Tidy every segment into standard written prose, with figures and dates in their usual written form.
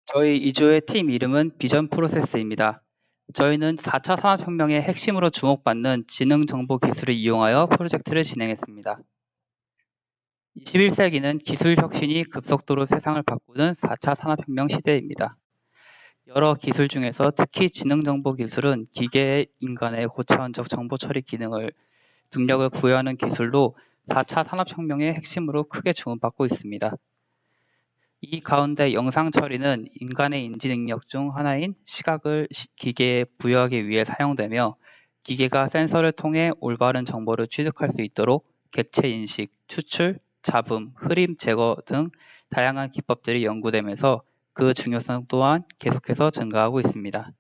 저희 2조의 팀 이름은 비전 프로세스입니다. 저희는 4차 산업혁명의 핵심으로 주목받는 지능정보 기술을 이용하여 프로젝트를 진행했습니다. 21세기는 기술 혁신이 급속도로 세상을 바꾸는 4차 산업혁명 시대입니다. 여러 기술 중에서 특히 지능정보 기술은 기계에 인간의 고차원적 정보 처리 능력을 부여하는 기술로 4차 산업혁명의 핵심으로 크게 주목받고 있습니다. 이 가운데 영상 처리는 인간의 인지 능력 중 하나인 시각을 기계에 부여하기 위해 사용되며, 기계가 센서를 통해 올바른 정보를 취득할 수 있도록 객체 인식, 추출, 잡음, 흐림 제거 등 다양한 기법들이 연구되면서 그 중요성 또한 계속해서 증가하고 있습니다.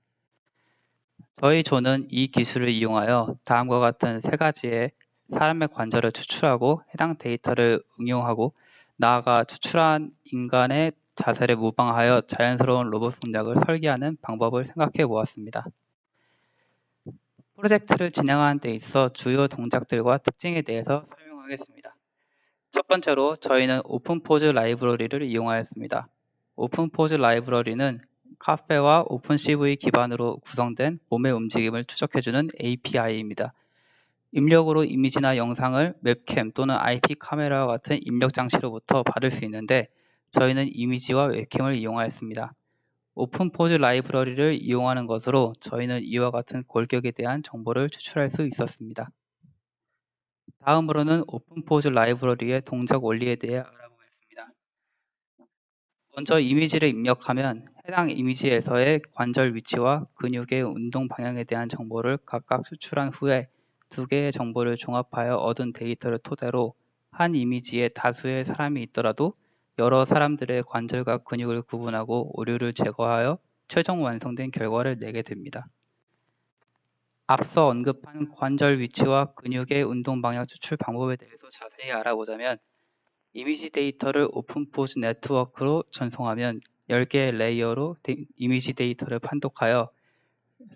저희 조는 이 기술을 이용하여 다음과 같은 세 가지의 사람의 관절을 추출하고 해당 데이터를 응용하고, 나아가 추출한 인간의 자세를 모방하여 자연스러운 로봇 동작을 설계하는 방법을 생각해 보았습니다. 프로젝트를 진행하는 데 있어 주요 동작들과 특징에 대해서 설명하겠습니다. 첫 번째로 저희는 오픈포즈 라이브러리를 이용하였습니다. 오픈포즈 라이브러리는 카페와 오픈CV 기반으로 구성된 몸의 움직임을 추적해주는 API입니다. 입력으로 이미지나 영상을 웹캠 또는 IP 카메라와 같은 입력 장치로부터 받을 수 있는데, 저희는 이미지와 웹캠을 이용하였습니다. 오픈포즈 라이브러리를 이용하는 것으로 저희는 이와 같은 골격에 대한 정보를 추출할 수 있었습니다. 다음으로는 오픈포즈 라이브러리의 동작 원리에 대해 알아보겠습니다. 먼저 이미지를 입력하면 해당 이미지에서의 관절 위치와 근육의 운동 방향에 대한 정보를 각각 추출한 후에 두 개의 정보를 종합하여 얻은 데이터를 토대로 한 이미지에 다수의 사람이 있더라도 여러 사람들의 관절과 근육을 구분하고 오류를 제거하여 최종 완성된 결과를 내게 됩니다. 앞서 언급한 관절 위치와 근육의 운동 방향 추출 방법에 대해서 자세히 알아보자면, 이미지 데이터를 오픈포즈 네트워크로 전송하면 10개의 레이어로 이미지 데이터를 판독하여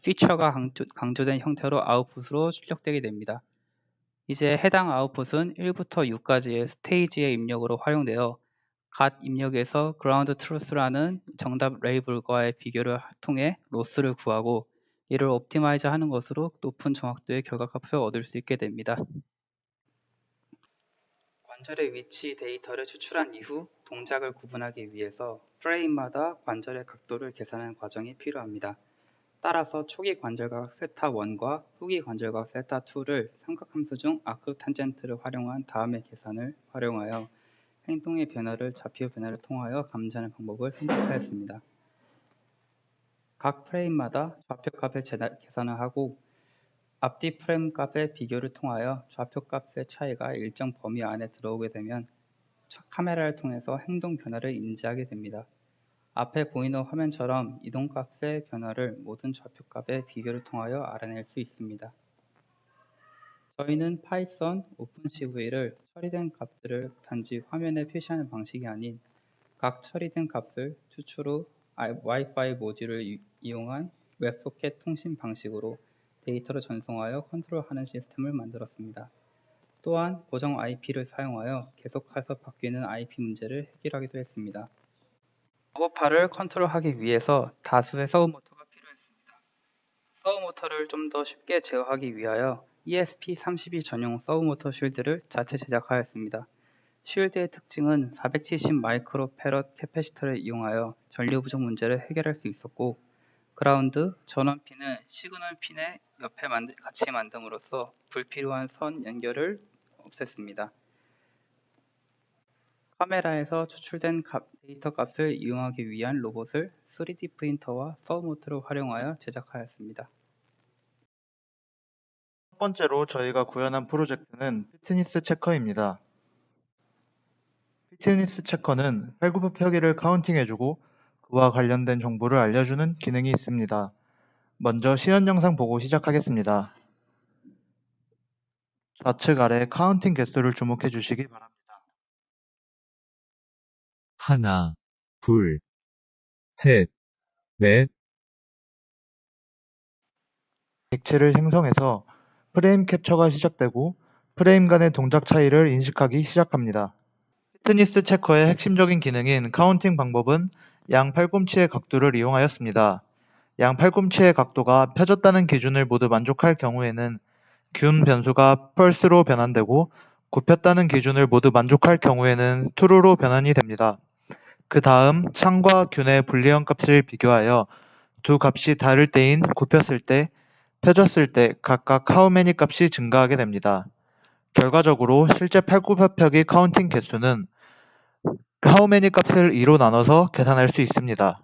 피처가 강조된 형태로 아웃풋으로 출력되게 됩니다. 이제 해당 아웃풋은 1부터 6까지의 스테이지의 입력으로 활용되어 갓 입력에서 그라운드 트루스라는 정답 레이블과의 비교를 통해 로스를 구하고, 이를 옵티마이즈 하는 것으로 높은 정확도의 결과값을 얻을 수 있게 됩니다. 관절의 위치 데이터를 추출한 이후 동작을 구분하기 위해서 프레임마다 관절의 각도를 계산하는 과정이 필요합니다. 따라서 초기 관절각 세타1과 후기 관절각 세타2를 삼각함수 중 아크탄젠트를 활용한 다음의 계산을 활용하여 행동의 변화를 좌표 변화를 통하여 감지하는 방법을 선택하였습니다. 각 프레임마다 좌표값의 계산을 하고 앞뒤 프레임 값의 비교를 통하여 좌표값의 차이가 일정 범위 안에 들어오게 되면 카메라를 통해서 행동 변화를 인지하게 됩니다. 앞에 보이는 화면처럼 이동값의 변화를 모든 좌표값의 비교를 통하여 알아낼 수 있습니다. 저희는 파이썬 오픈CV를 처리된 값들을 단지 화면에 표시하는 방식이 아닌 각 처리된 값을 추출 후 와이파이 모듈을 이용한 웹소켓 통신 방식으로 데이터를 전송하여 컨트롤하는 시스템을 만들었습니다. 또한 고정 IP를 사용하여 계속해서 바뀌는 IP 문제를 해결하기도 했습니다. 로봇파를 컨트롤하기 위해서 다수의 서브모터가 필요했습니다. 서브모터를 좀 더 쉽게 제어하기 위하여 ESP32 전용 서브모터 쉴드를 자체 제작하였습니다. 쉴드의 특징은 470 마이크로 패럿 캐패시터를 이용하여 전류 부족 문제를 해결할 수 있었고, 그라운드, 전원 핀은 시그널 핀의 옆에 같이 만듦으로써 불필요한 선 연결을 없앴습니다. 카메라에서 추출된 데이터 값을 이용하기 위한 로봇을 3D 프린터와 서브모터를 활용하여 제작하였습니다. 첫 번째로 저희가 구현한 프로젝트는 피트니스 체커입니다. 피트니스 체커는 팔굽혀 펴기를 카운팅해주고 그와 관련된 정보를 알려주는 기능이 있습니다. 먼저 시연 영상 보고 시작하겠습니다. 좌측 아래 카운팅 개수를 주목해 주시기 바랍니다. 하나, 둘, 셋, 넷. 객체를 생성해서 프레임 캡처가 시작되고 프레임 간의 동작 차이를 인식하기 시작합니다. 피트니스 체커의 핵심적인 기능인 카운팅 방법은 양 팔꿈치의 각도를 이용하였습니다. 양 팔꿈치의 각도가 펴졌다는 기준을 모두 만족할 경우에는 균 변수가 펄스로 변환되고 굽혔다는 기준을 모두 만족할 경우에는 true로 변환이 됩니다. 그 다음 창과 균의 불리한 값을 비교하여 두 값이 다를 때인 굽혔을 때, 펴졌을 때 각각 how many 값이 증가하게 됩니다. 결과적으로 실제 팔굽혀펴기 카운팅 개수는 how many 값을 2로 나눠서 계산할 수 있습니다.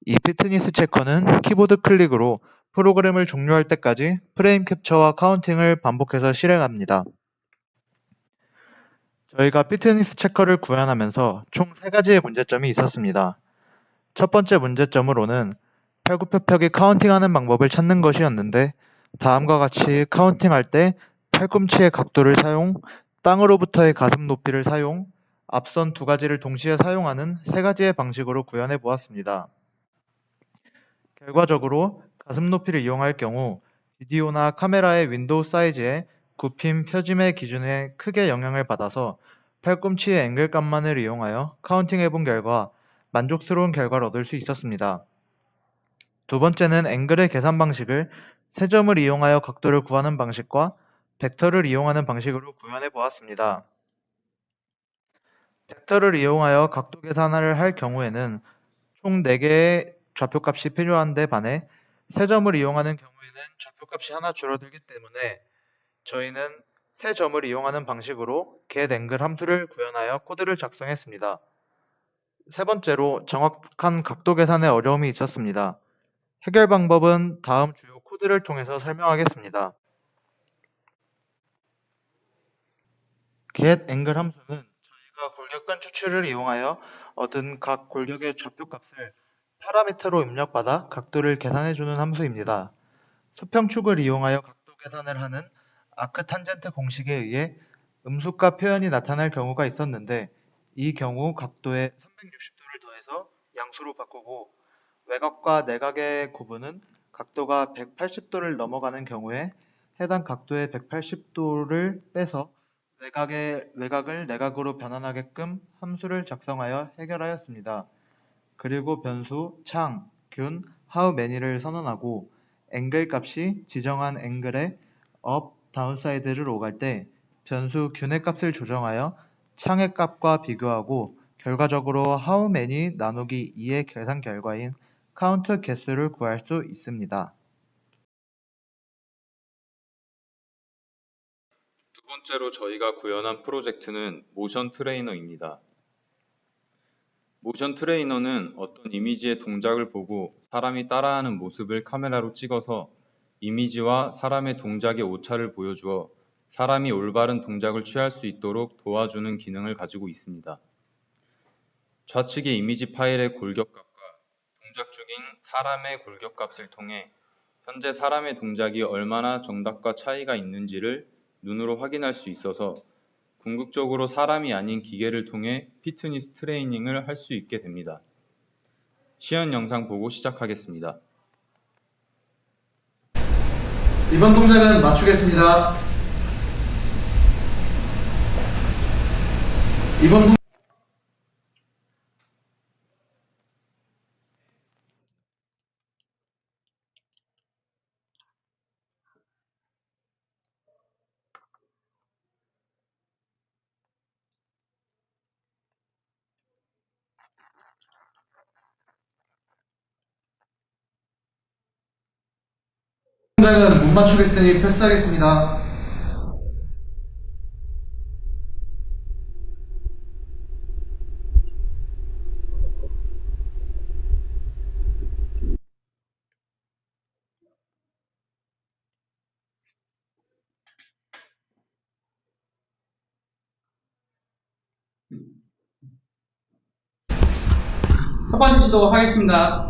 이 피트니스 체커는 키보드 클릭으로 프로그램을 종료할 때까지 프레임 캡처와 카운팅을 반복해서 실행합니다. 저희가 피트니스 체커를 구현하면서 총 3가지의 문제점이 있었습니다. 첫 번째 문제점으로는 팔굽혀펴기 카운팅하는 방법을 찾는 것이었는데 다음과 같이 카운팅할 때 팔꿈치의 각도를 사용, 땅으로부터의 가슴 높이를 사용, 앞선 2가지를 동시에 사용하는 3가지의 방식으로 구현해 보았습니다. 결과적으로 가슴 높이를 이용할 경우 비디오나 카메라의 윈도우 사이즈에 굽힘, 펴짐의 기준에 크게 영향을 받아서 팔꿈치의 앵글 값만을 이용하여 카운팅해본 결과 만족스러운 결과를 얻을 수 있었습니다. 두 번째는 앵글의 계산 방식을 세점을 이용하여 각도를 구하는 방식과 벡터를 이용하는 방식으로 구현해 보았습니다. 벡터를 이용하여 각도 계산을 할 경우에는 총 4개의 좌표값이 필요한데 반해 세점을 이용하는 경우에는 좌표값이 하나 줄어들기 때문에 저희는 세점을 이용하는 방식으로 getAngle 함수를 구현하여 코드를 작성했습니다. 세 번째로 정확한 각도 계산에 어려움이 있었습니다. 해결 방법은 다음 주요 코드를 통해서 설명하겠습니다. getAngle 함수는 저희가 골격근 추출을 이용하여 얻은 각 골격의 좌표값을 파라미터로 입력받아 각도를 계산해주는 함수입니다. 수평축을 이용하여 각도 계산을 하는 아크탄젠트 공식에 의해 음수값 표현이 나타날 경우가 있었는데 이 경우 각도에 360도를 더해서 양수로 바꾸고 외곽과 내각의 구분은 각도가 180도를 넘어가는 경우에 해당 각도의 180도를 빼서 외곽을 내각으로 변환하게끔 함수를 작성하여 해결하였습니다. 그리고 변수 창, 균, how many를 선언하고 앵글 값이 지정한 앵글의 업, 다운사이드를 오갈 때 변수 균의 값을 조정하여 창의 값과 비교하고 결과적으로 how many 나누기 2의 계산 결과인 카운트 개수를 구할 수 있습니다. 두 번째로 저희가 구현한 프로젝트는 모션 트레이너입니다. 모션 트레이너는 어떤 이미지의 동작을 보고 사람이 따라하는 모습을 카메라로 찍어서 이미지와 사람의 동작의 오차를 보여주어 사람이 올바른 동작을 취할 수 있도록 도와주는 기능을 가지고 있습니다. 좌측의 이미지 파일의 골격값과 동작 중인 사람의 골격값을 통해 현재 사람의 동작이 얼마나 정답과 차이가 있는지를 눈으로 확인할 수 있어서 궁극적으로 사람이 아닌 기계를 통해 피트니스 트레이닝을 할 수 있게 됩니다. 시연 영상 보고 시작하겠습니다. 이번 동작은 맞추겠습니다. 동작은 못 맞추겠으니 패스하겠습니다. 첫 번째 시도 하겠습니다.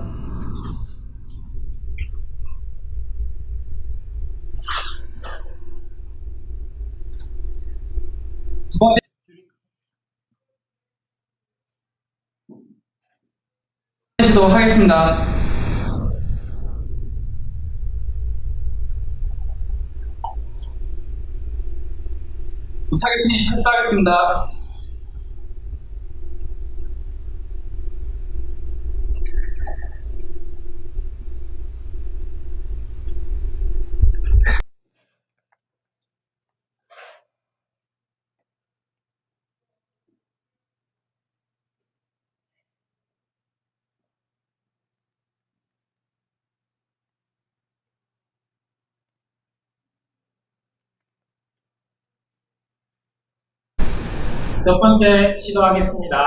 두 번째 시도 하겠습니다. 못하겠으니 패스하겠습니다. 첫 번째 시도하겠습니다.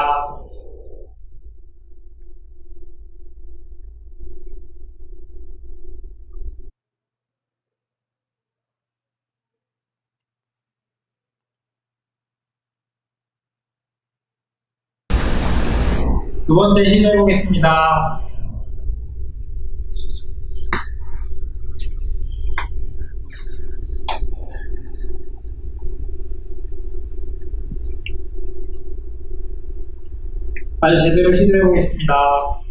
두 번째 시도해보겠습니다. 빨리 제대로 시도해보겠습니다.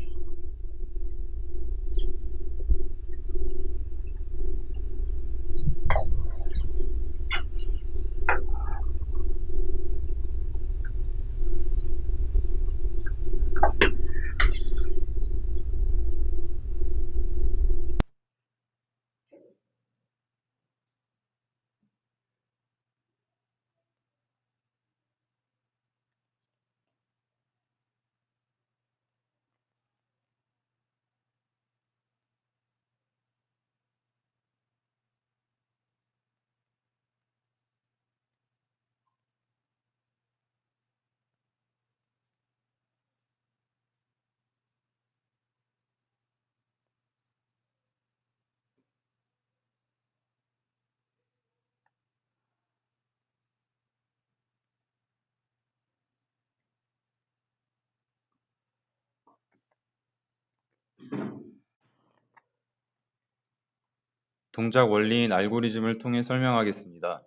동작 원리인 알고리즘을 통해 설명하겠습니다.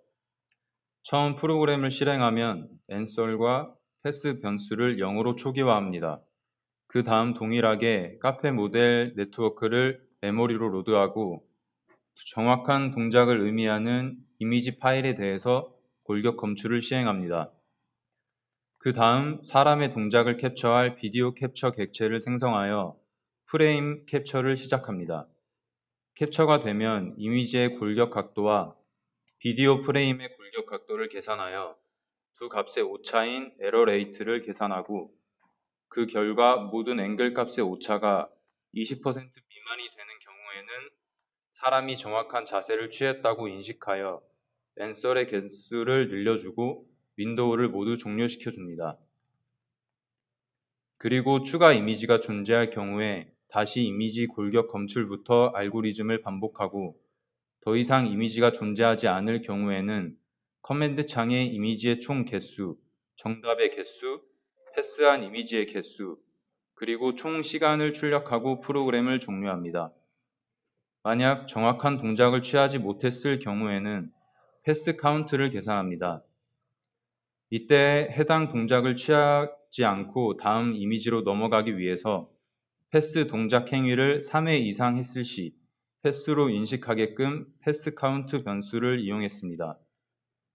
처음 프로그램을 실행하면 nsol과 패스 변수를 0으로 초기화합니다. 그 다음 동일하게 카페 모델 네트워크를 메모리로 로드하고 정확한 동작을 의미하는 이미지 파일에 대해서 골격 검출을 시행합니다. 그 다음 사람의 동작을 캡처할 비디오 캡처 객체를 생성하여 프레임 캡처를 시작합니다. 캡처가 되면 이미지의 골격 각도와 비디오 프레임의 골격 각도를 계산하여 두 값의 오차인 에러 레이트를 계산하고 그 결과 모든 앵글 값의 오차가 20% 미만이 되는 경우에는 사람이 정확한 자세를 취했다고 인식하여 nsol의 개수를 늘려주고 윈도우를 모두 종료시켜 줍니다. 그리고 추가 이미지가 존재할 경우에 다시 이미지 골격 검출부터 알고리즘을 반복하고 더 이상 이미지가 존재하지 않을 경우에는 커맨드 창에 이미지의 총 개수, 정답의 개수, 패스한 이미지의 개수, 그리고 총 시간을 출력하고 프로그램을 종료합니다. 만약 정확한 동작을 취하지 못했을 경우에는 패스 카운트를 계산합니다. 이때 해당 동작을 취하지 않고 다음 이미지로 넘어가기 위해서 패스 동작 행위를 3회 이상 했을 시 패스로 인식하게끔 패스 카운트 변수를 이용했습니다.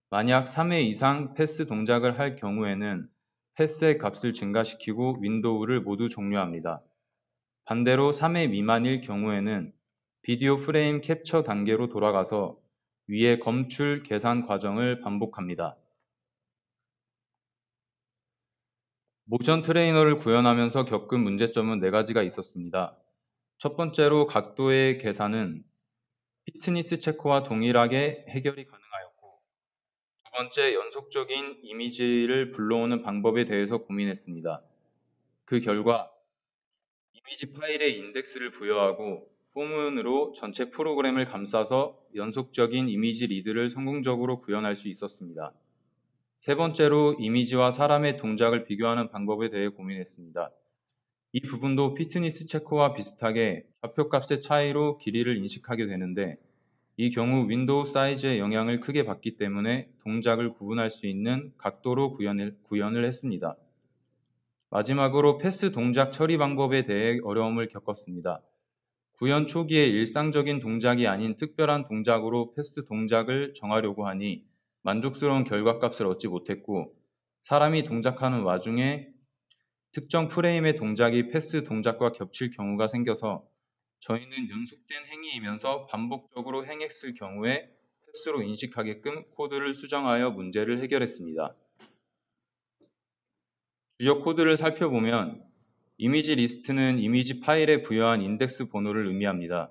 만약 3회 이상 패스 동작을 할 경우에는 패스의 값을 증가시키고 윈도우를 모두 종료합니다. 반대로 3회 미만일 경우에는 비디오 프레임 캡처 단계로 돌아가서 위의 검출 계산 과정을 반복합니다. 모션 트레이너를 구현하면서 겪은 문제점은 4가지가 있었습니다. 첫 번째로 각도의 계산은 피트니스 체커와 동일하게 해결이 가능하였고, 두 번째 연속적인 이미지를 불러오는 방법에 대해서 고민했습니다. 그 결과 이미지 파일에 인덱스를 부여하고 포문으로 전체 프로그램을 감싸서 연속적인 이미지 리드를 성공적으로 구현할 수 있었습니다. 세 번째로 이미지와 사람의 동작을 비교하는 방법에 대해 고민했습니다. 이 부분도 피트니스 체커와 비슷하게 좌표값의 차이로 길이를 인식하게 되는데 이 경우 윈도우 사이즈의 영향을 크게 받기 때문에 동작을 구분할 수 있는 각도로 구현을 했습니다. 마지막으로 패스 동작 처리 방법에 대해 어려움을 겪었습니다. 구현 초기에 일상적인 동작이 아닌 특별한 동작으로 패스 동작을 정하려고 하니 만족스러운 결과값을 얻지 못했고 사람이 동작하는 와중에 특정 프레임의 동작이 패스 동작과 겹칠 경우가 생겨서 저희는 연속된 행위이면서 반복적으로 행했을 경우에 패스로 인식하게끔 코드를 수정하여 문제를 해결했습니다. 주요 코드를 살펴보면 이미지 리스트는 이미지 파일에 부여한 인덱스 번호를 의미합니다.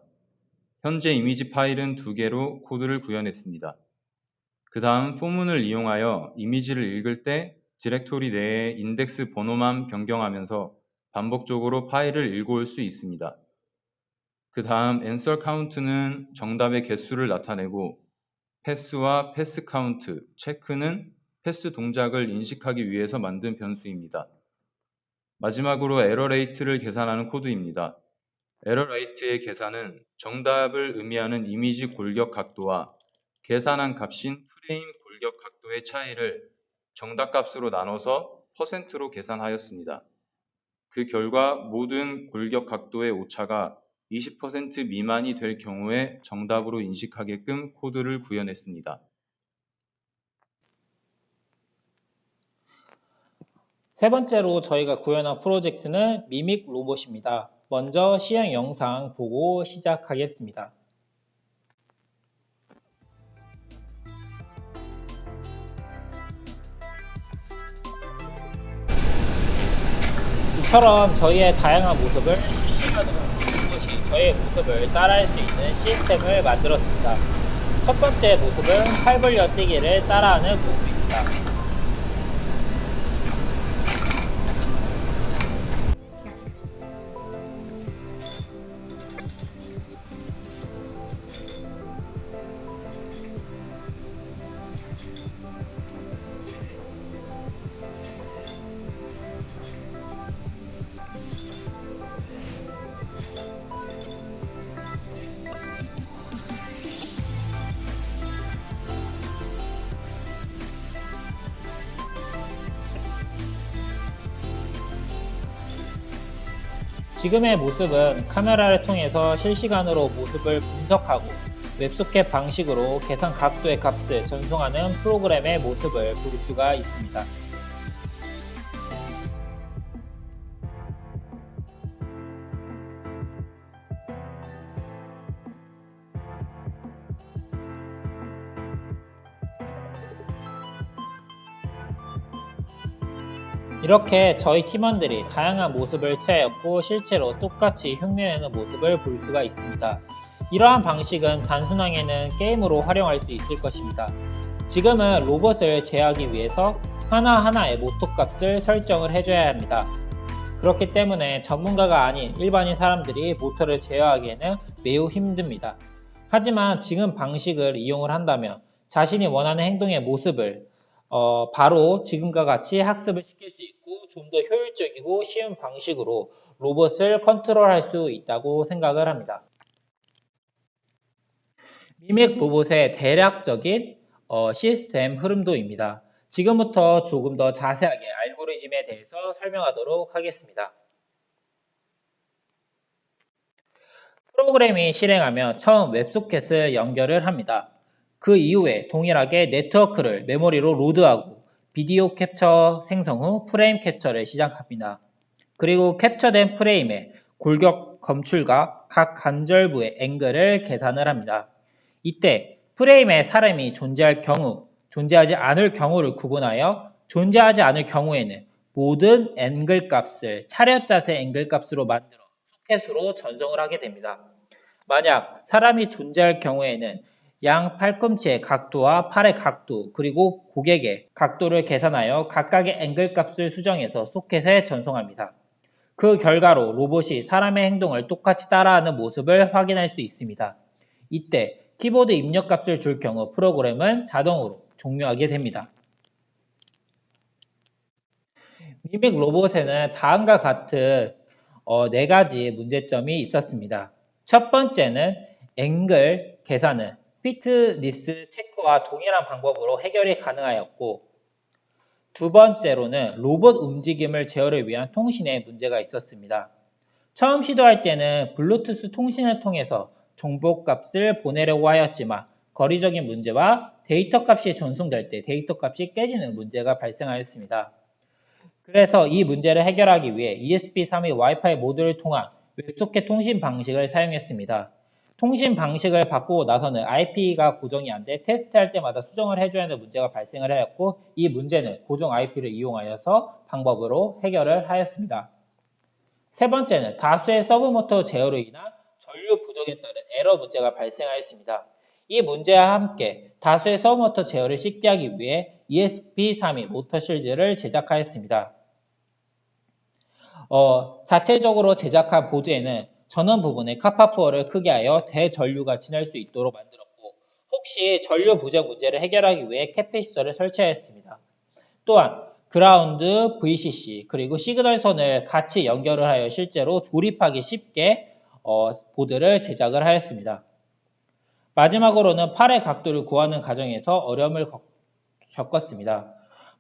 현재 이미지 파일은 2개로 코드를 구현했습니다. 그 다음 포문을 이용하여 이미지를 읽을 때 디렉토리 내의 인덱스 번호만 변경하면서 반복적으로 파일을 읽어올 수 있습니다. 그 다음 answer count는 정답의 개수를 나타내고 패스와 패스 카운트, 체크는 패스 동작을 인식하기 위해서 만든 변수입니다. 마지막으로 에러 레이트를 계산하는 코드입니다. 에러 레이트의 계산은 정답을 의미하는 이미지 골격 각도와 계산한 값인 프레임 골격 각도의 차이를 정답 값으로 나눠서 %로 계산하였습니다. 그 결과 모든 골격 각도의 오차가 20% 미만이 될 경우에 정답으로 인식하게끔 코드를 구현했습니다. 세 번째로 저희가 구현한 프로젝트는 미믹 로봇입니다. 먼저 시행 영상 보고 시작하겠습니다. 이처럼 저희의 다양한 모습을 실시간으로 로봇이 저희의 모습을 따라할 수 있는 시스템을 만들었습니다. 첫 번째 모습은 팔 벌려 뛰기를 따라하는 모습입니다. 지금의 모습은 카메라를 통해서 실시간으로 모습을 분석하고 웹소켓 방식으로 계산 각도의 값을 전송하는 프로그램의 모습을 볼 수가 있습니다. 이렇게 저희 팀원들이 다양한 모습을 취하였고 실제로 똑같이 흉내내는 모습을 볼 수가 있습니다. 이러한 방식은 단순하게는 게임으로 활용할 수 있을 것입니다. 지금은 로봇을 제어하기 위해서 하나하나의 모터값을 설정을 해줘야 합니다. 그렇기 때문에 전문가가 아닌 일반인 사람들이 모터를 제어하기에는 매우 힘듭니다. 하지만 지금 방식을 이용을 한다면 자신이 원하는 행동의 모습을 바로 지금과 같이 학습을 시킬 수 있고 좀 더 효율적이고 쉬운 방식으로 로봇을 컨트롤할 수 있다고 생각을 합니다. 미믹 로봇의 대략적인 시스템 흐름도입니다. 지금부터 조금 더 자세하게 알고리즘에 대해서 설명하도록 하겠습니다. 프로그램이 실행하며 처음 웹소켓을 연결을 합니다. 그 이후에 동일하게 네트워크를 메모리로 로드하고 비디오 캡처 생성 후 프레임 캡처를 시작합니다. 그리고 캡처된 프레임의 골격 검출과 각 간절부의 앵글을 계산을 합니다. 이때 프레임에 사람이 존재할 경우, 존재하지 않을 경우를 구분하여 존재하지 않을 경우에는 모든 앵글 값을 차렷 자세 앵글 값으로 만들어 소켓으로 전송을 하게 됩니다. 만약 사람이 존재할 경우에는 양 팔꿈치의 각도와 팔의 각도 그리고 고객의 각도를 계산하여 각각의 앵글 값을 수정해서 소켓에 전송합니다. 그 결과로 로봇이 사람의 행동을 똑같이 따라하는 모습을 확인할 수 있습니다. 이때 키보드 입력 값을 줄 경우 프로그램은 자동으로 종료하게 됩니다. 미믹 로봇에는 다음과 같은 4가지 문제점이 있었습니다. 첫 번째는 앵글 계산은 피트니스 체크와 동일한 방법으로 해결이 가능하였고, 두 번째로는 로봇 움직임을 제어를 위한 통신에 문제가 있었습니다. 처음 시도할 때는 블루투스 통신을 통해서 정보값을 보내려고 하였지만 거리적인 문제와 데이터 값이 전송될 때 데이터 값이 깨지는 문제가 발생하였습니다. 그래서 이 문제를 해결하기 위해 ESP32 와이파이 모듈을 통한 웹소켓 통신 방식을 사용했습니다. 통신 방식을 바꾸고 나서는 IP가 고정이 안 돼 테스트할 때마다 수정을 해줘야 하는 문제가 발생을 하였고, 이 문제는 고정 IP를 이용하여서 방법으로 해결을 하였습니다. 세 번째는 다수의 서브모터 제어로 인한 전류 부족에 따른 에러 문제가 발생하였습니다. 이 문제와 함께 다수의 서브모터 제어를 쉽게 하기 위해 ESP32 모터 실즈를 제작하였습니다. 자체적으로 제작한 보드에는 전원 부분에 카파푸어를 크게 하여 대전류가 지날 수 있도록 만들었고, 혹시 전류 부족 문제를 해결하기 위해 캐패시터를 설치하였습니다. 또한 그라운드, VCC, 그리고 시그널 선을 같이 연결을 하여 실제로 조립하기 쉽게 보드를 제작을 하였습니다. 마지막으로는 팔의 각도를 구하는 과정에서 어려움을 겪었습니다.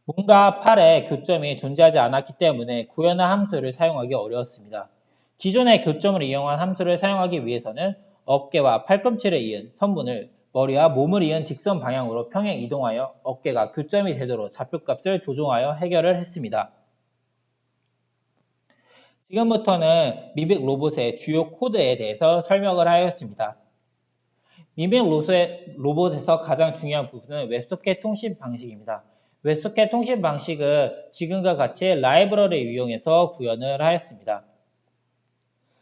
몸과 팔에 교점이 존재하지 않았기 때문에 구현한 함수를 사용하기 어려웠습니다. 기존의 교점을 이용한 함수를 사용하기 위해서는 어깨와 팔꿈치를 이은 선분을 머리와 몸을 이은 직선 방향으로 평행 이동하여 어깨가 교점이 되도록 좌표값을 조정하여 해결을 했습니다. 지금부터는 미믹 로봇의 주요 코드에 대해서 설명을 하였습니다. 미믹 로봇에서 가장 중요한 부분은 웹소켓 통신 방식입니다. 웹소켓 통신 방식은 지금과 같이 라이브러리를 이용해서 구현을 하였습니다.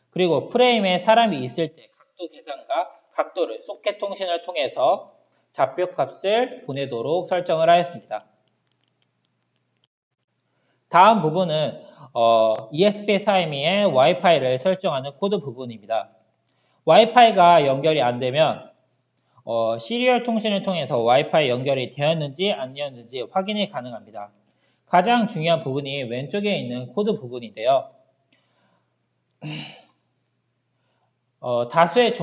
그리고 프레임에 사람이 있을 때 각도 계산과 각도를 소켓 통신을 통해서 좌표값을 보내도록 설정을 하였습니다. 다음 부분은 ESP32의 와이파이를 설정하는 코드 부분입니다. 와이파이가 연결이 안 되면 시리얼 통신을 통해서 와이파이 연결이 되었는지 아니었는지 확인이 가능합니다. 가장 중요한 부분이 왼쪽에 있는 코드 부분인데요. 다수의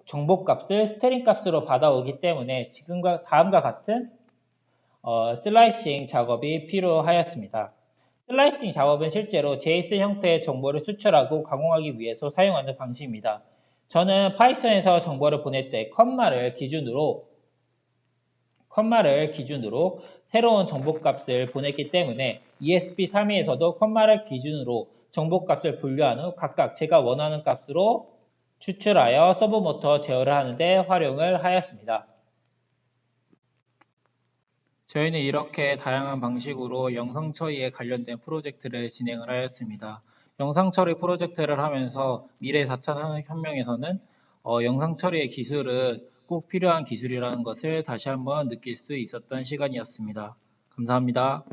정보값을 스트링 값으로 받아오기 때문에 다음과 같은 슬라이싱 작업이 필요하였습니다. 슬라이싱 작업은 실제로 JSON 형태의 정보를 수출하고 가공하기 위해서 사용하는 방식입니다. 저는 파이썬에서 정보를 보낼 때 컴마를 기준으로 새로운 정보값을 보냈기 때문에 ESP32에서도 컴마를 기준으로 정보값을 분류한 후 각각 제가 원하는 값으로 추출하여 서브모터 제어를 하는데 활용을 하였습니다. 저희는 이렇게 다양한 방식으로 영상 처리에 관련된 프로젝트를 진행을 하였습니다. 영상 처리 프로젝트를 하면서 미래 4차 산업혁명에서는 영상 처리의 기술은 꼭 필요한 기술이라는 것을 다시 한번 느낄 수 있었던 시간이었습니다. 감사합니다.